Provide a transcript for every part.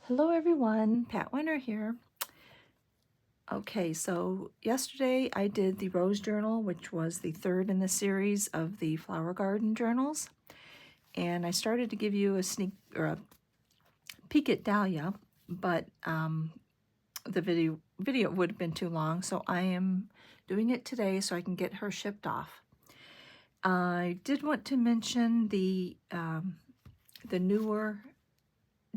Hello everyone, Pat Winter here. Okay, so yesterday I did the Rose Journal, which was the third in the series of the Flower Garden journals. And I started to give you a sneak or a peek at Dahlia, but the video would have been too long, so I am doing it today so I can get her shipped off. I did want to mention the newer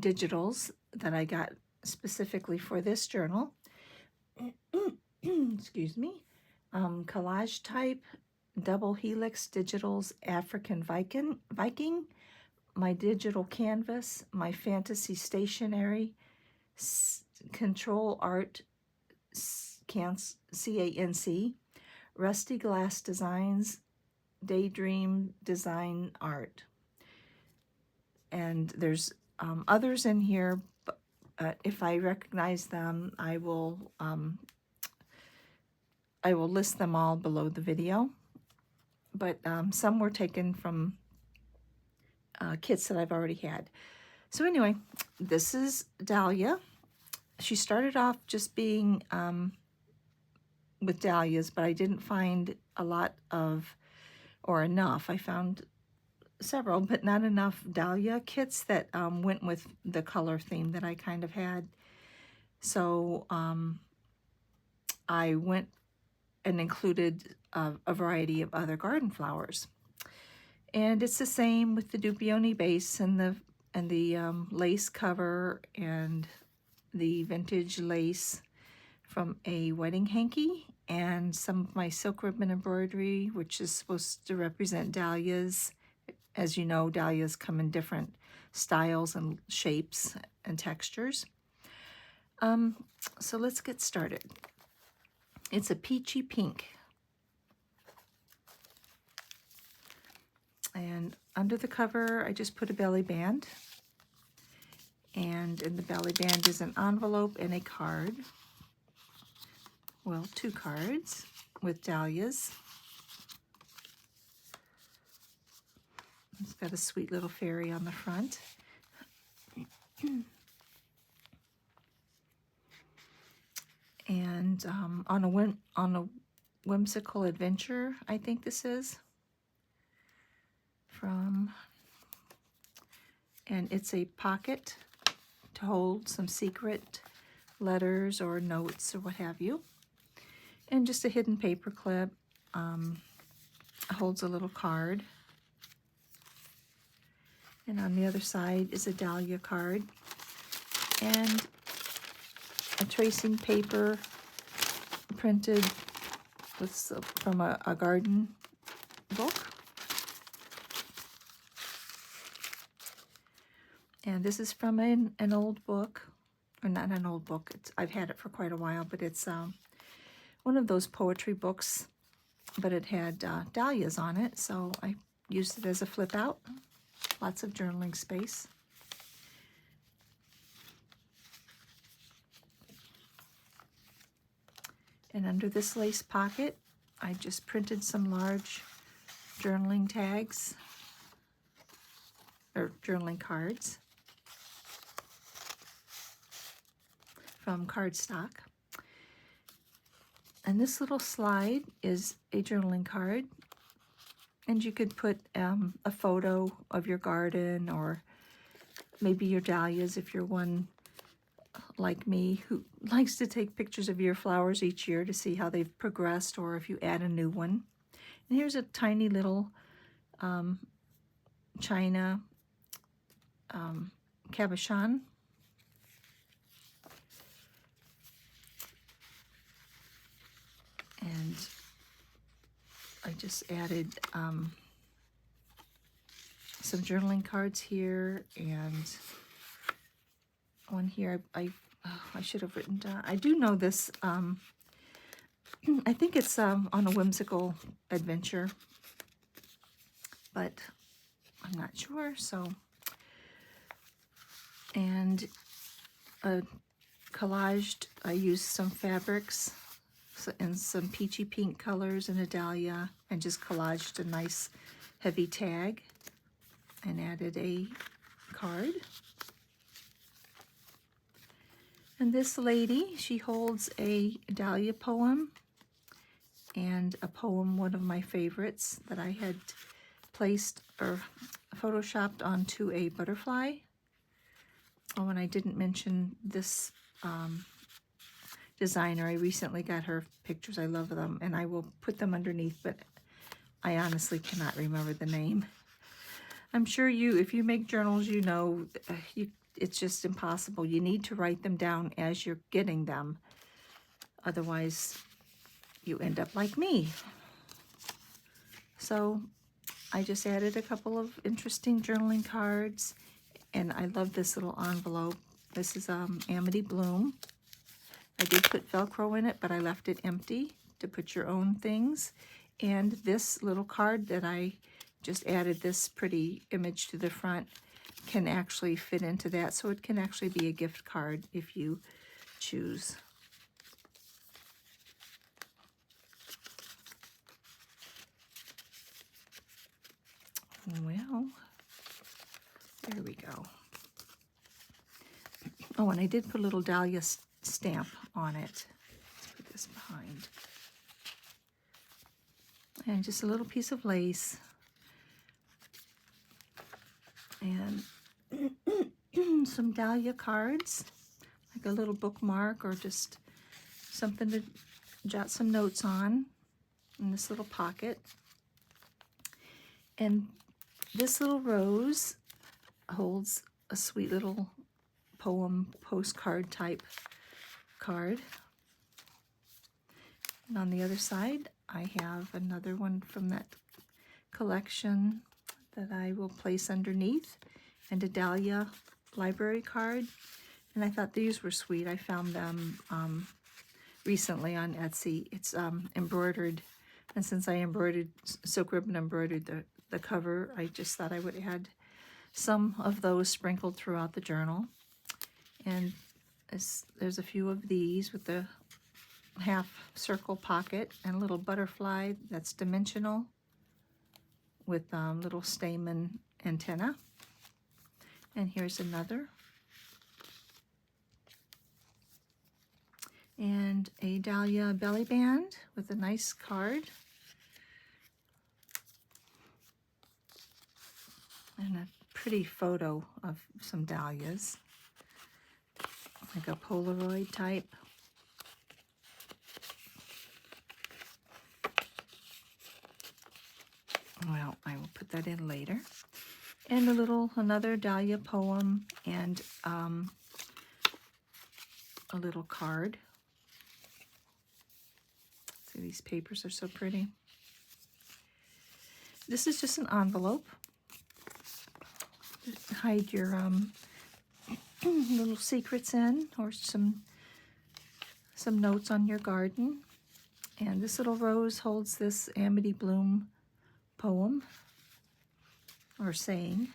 digitals that I got specifically for this journal. Excuse me. CollageType, DoubleHelixDigitals, AfricanViking, MyDigitalCanvas, My Fantasy Stationery, CtrlArtCanc, CANC, Rustyglassdesigns, DayDreamsdesignArt. And there's others in here, but if I recognize them, I will list them all below the video. But some were taken from kits that I've already had. So anyway, this is Dahlia. She started off just being with dahlias, but I didn't find a lot of, or enough. I found several, but not enough dahlia kits that went with the color theme that I kind of had. So I went and included a variety of other garden flowers. And it's the same with the Dupioni base and the lace cover and the vintage lace from a wedding hanky, and some of my silk ribbon embroidery, which is supposed to represent dahlias. As you know, dahlias come in different styles and shapes and textures. So let's get started. It's a peachy pink. And under the cover, I just put a belly band. And in the belly band is an envelope and a card. Well, two cards with dahlias. It's got a sweet little fairy on the front. And on a whimsical adventure, I think this is from, and it's a pocket to hold some secret letters or notes or what have you, and just a hidden paper clip. Holds a little card, and on the other side is a dahlia card and a tracing paper printed with from a garden book. And this is from an old book, or not an old book. I've had it for quite a while, but it's one of those poetry books, but it had dahlias on it, so I used it as a flip out. Lots of journaling space. And under this lace pocket, I just printed some large journaling tags, or journaling cards from cardstock. And this little slide is a journaling card. And you could put a photo of your garden, or maybe your dahlias if you're one like me who likes to take pictures of your flowers each year to see how they've progressed, or if you add a new one. And here's a tiny little china cabochon. And I just added some journaling cards here, and one here I should have written down. I do know this. I think it's on a whimsical adventure, but I'm not sure. So, and collaged, I used some fabrics and some peachy pink colors and a dahlia, and just collaged a nice heavy tag and added a card. And this lady, she holds a Dahlia poem and a poem, one of my favorites, that I had placed or photoshopped onto a butterfly. Oh, and I didn't mention this designer. I recently got her pictures. I love them, and I will put them underneath, but I honestly cannot remember the name. I'm sure if you make journals, you know, it's just impossible. You need to write them down as you're getting them. Otherwise, you end up like me. So I just added a couple of interesting journaling cards, and I love this little envelope. This is AmityBloom. I did put Velcro in it, but I left it empty to put your own things. And this little card that I just added this pretty image to the front can actually fit into that, so it can actually be a gift card if you choose. Well, there we go. Oh, and I did put a little Dahlia stamp on it. Let's put this behind. And just a little piece of lace. And some Dahlia cards, like a little bookmark or just something to jot some notes on in this little pocket. And this little rose holds a sweet little poem postcard type card. And on the other side, I have another one from that collection that I will place underneath, and a Dahlia library card. And I thought these were sweet. I found them recently on Etsy. It's embroidered, and since I silk ribbon embroidered the cover, I just thought I would add some of those sprinkled throughout the journal. And there's a few of these with the half circle pocket and a little butterfly that's dimensional with little stamen antenna. And here's another. And a Dahlia belly band with a nice card. And a pretty photo of some dahlias, like a Polaroid type. Well, I will put that in later. And another Dahlia poem and a little card. See, these papers are so pretty. This is just an envelope. Hide your little secrets in, or some notes on your garden. And this little rose holds this AmityBloom poem or saying.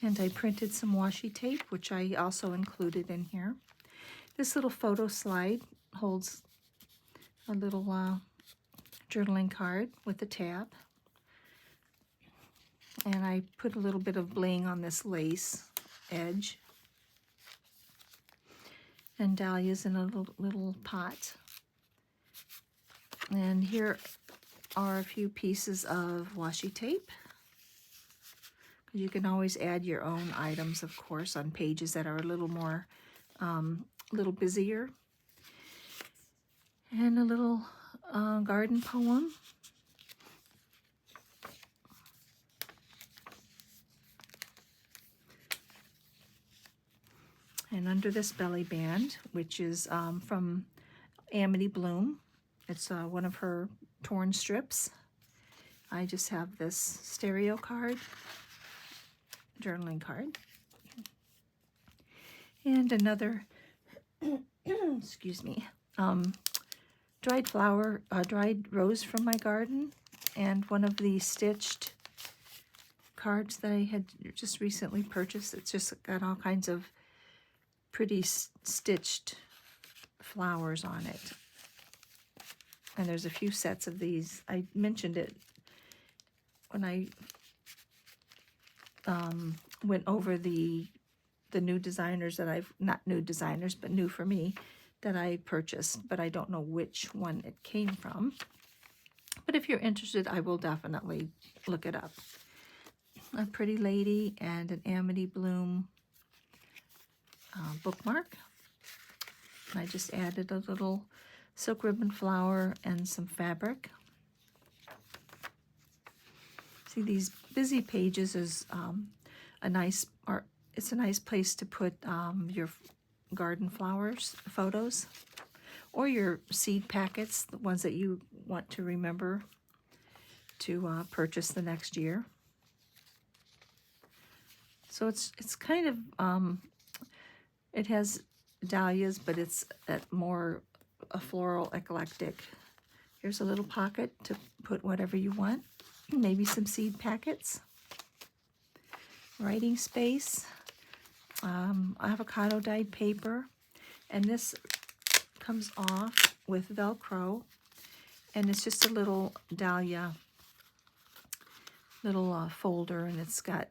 And I printed some washi tape, which I also included in here. This little photo slide holds a little journaling card with a tab. And I put a little bit of bling on this lace edge. And dahlias in a little pot. And here are a few pieces of washi tape. You can always add your own items, of course, on pages that are a little more, little busier. And a little garden poem. And under this belly band, which is from AmityBloom, it's one of her torn strips. I just have this stereo card, journaling card, and another, excuse me, dried rose from my garden, and one of the stitched cards that I had just recently purchased. It's just got all kinds of pretty stitched flowers on it. And there's a few sets of these. I mentioned it when I went over the new designers that I've, not new designers, but new for me, that I purchased, but I don't know which one it came from. But if you're interested, I will definitely look it up. A pretty lady and an AmityBloom bookmark. I just added a little silk ribbon flower and some fabric. See, these busy pages is it's a nice place to put your garden flowers photos, or your seed packets, the ones that you want to remember to purchase the next year. So it's kind of it has dahlias, but it's more a floral eclectic. Here's a little pocket to put whatever you want, maybe some seed packets, writing space, avocado dyed paper, and this comes off with Velcro, and it's just a little dahlia folder, and it's got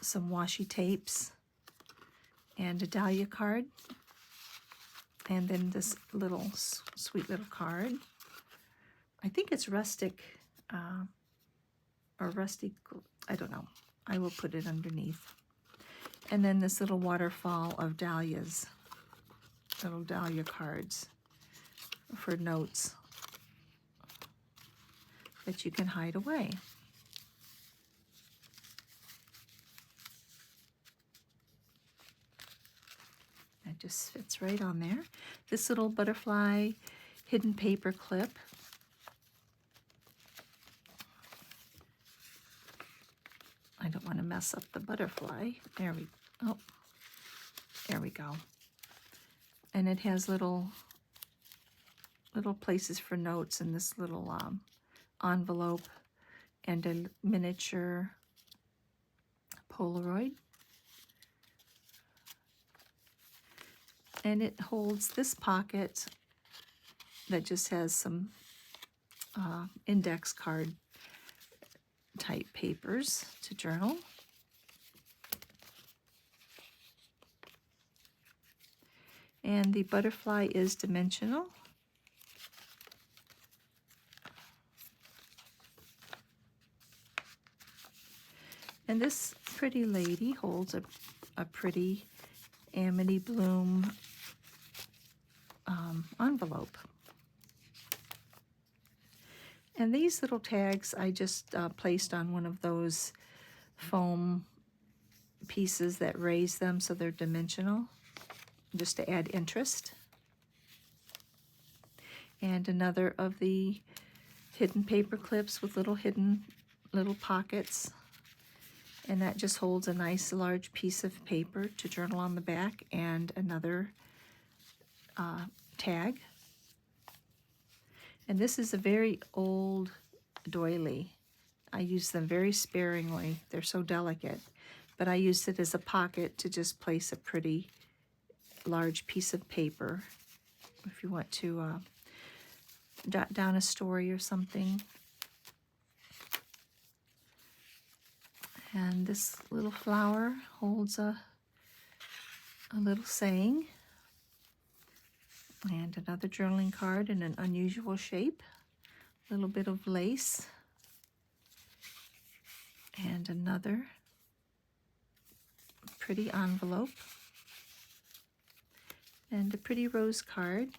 some washi tapes and a dahlia card, and then this little sweet little card. I think it's rustic or rusty, I don't know. I will put it underneath. And then this little waterfall of dahlias, little dahlia cards for notes that you can hide away. That just fits right on there. This little butterfly hidden paper clip. I don't want to mess up the butterfly. There we go. And it has little places for notes in this little envelope, and a miniature Polaroid. And it holds this pocket that just has some index card type papers to journal. And the butterfly is dimensional. And this pretty lady holds a pretty AmityBloom envelope. And these little tags I just placed on one of those foam pieces that raise them so they're dimensional, just to add interest. And another of the hidden paper clips with little pockets. And that just holds a nice large piece of paper to journal on the back, and another tag. And this is a very old doily. I use them very sparingly. They're so delicate. But I used it as a pocket to just place a pretty large piece of paper if you want to jot down a story or something. And this little flower holds a little saying, and another journaling card in an unusual shape, a little bit of lace, and another pretty envelope, and a pretty rose card.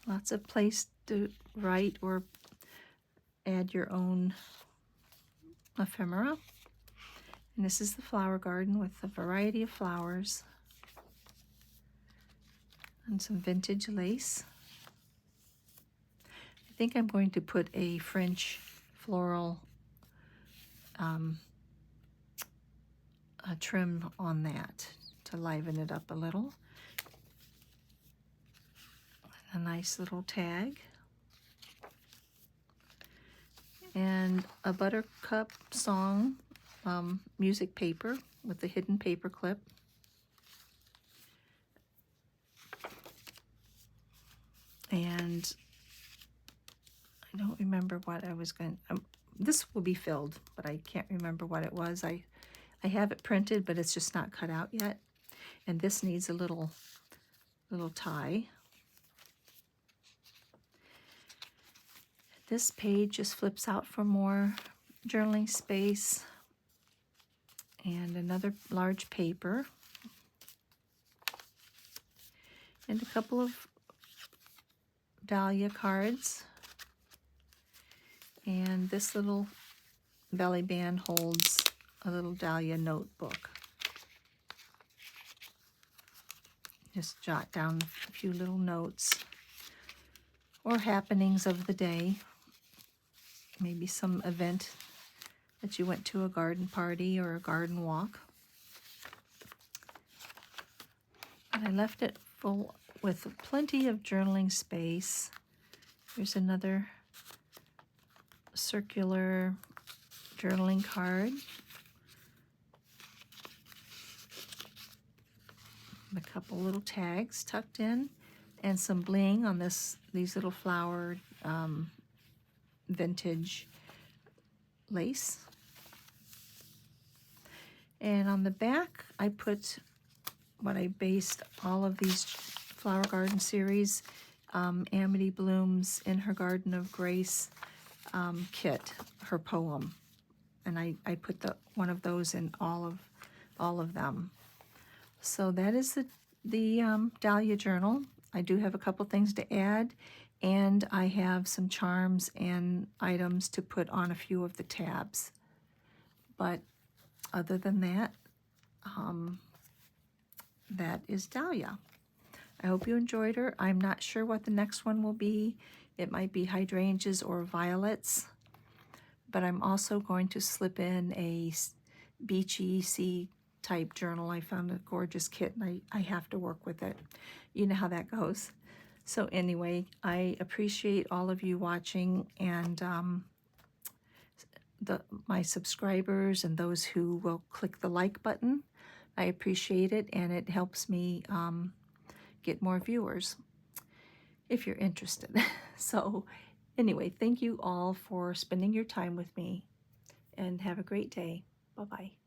Lots of place to write or add your own ephemera. And this is the flower garden with a variety of flowers and some vintage lace. I think I'm going to put a French floral trim on that to liven it up a little. A nice little tag. And a Buttercup song music paper with a hidden paper clip. And I don't remember what I was going to, this will be filled, but I can't remember what it was. I have it printed, but it's just not cut out yet. And this needs a little tie. This page just flips out for more journaling space. And another large paper. And a couple of Dahlia cards. And this little belly band holds a little Dahlia notebook. Just jot down a few little notes or happenings of the day. Maybe some event that you went to, a garden party or a garden walk. And I left it full with plenty of journaling space. Here's another circular journaling card. A couple little tags tucked in, and some bling on these little flowered vintage lace. And on the back, I put what I based all of these Flower Garden series, AmityBloom's In Her Garden of Grace kit, her poem. And I put one of those in all of them. So that is the Dahlia journal. I do have a couple things to add, and I have some charms and items to put on a few of the tabs. But other than that, that is Dahlia. I hope you enjoyed her. I'm not sure what the next one will be. It might be hydrangeas or violets, but I'm also going to slip in a beachy sea type journal. I found a gorgeous kit, and I have to work with it. You know how that goes. So anyway, I appreciate all of you watching, and my subscribers and those who will click the like button. I appreciate it, and it helps me get more viewers if you're interested. So anyway, thank you all for spending your time with me, and have a great day. Bye-bye.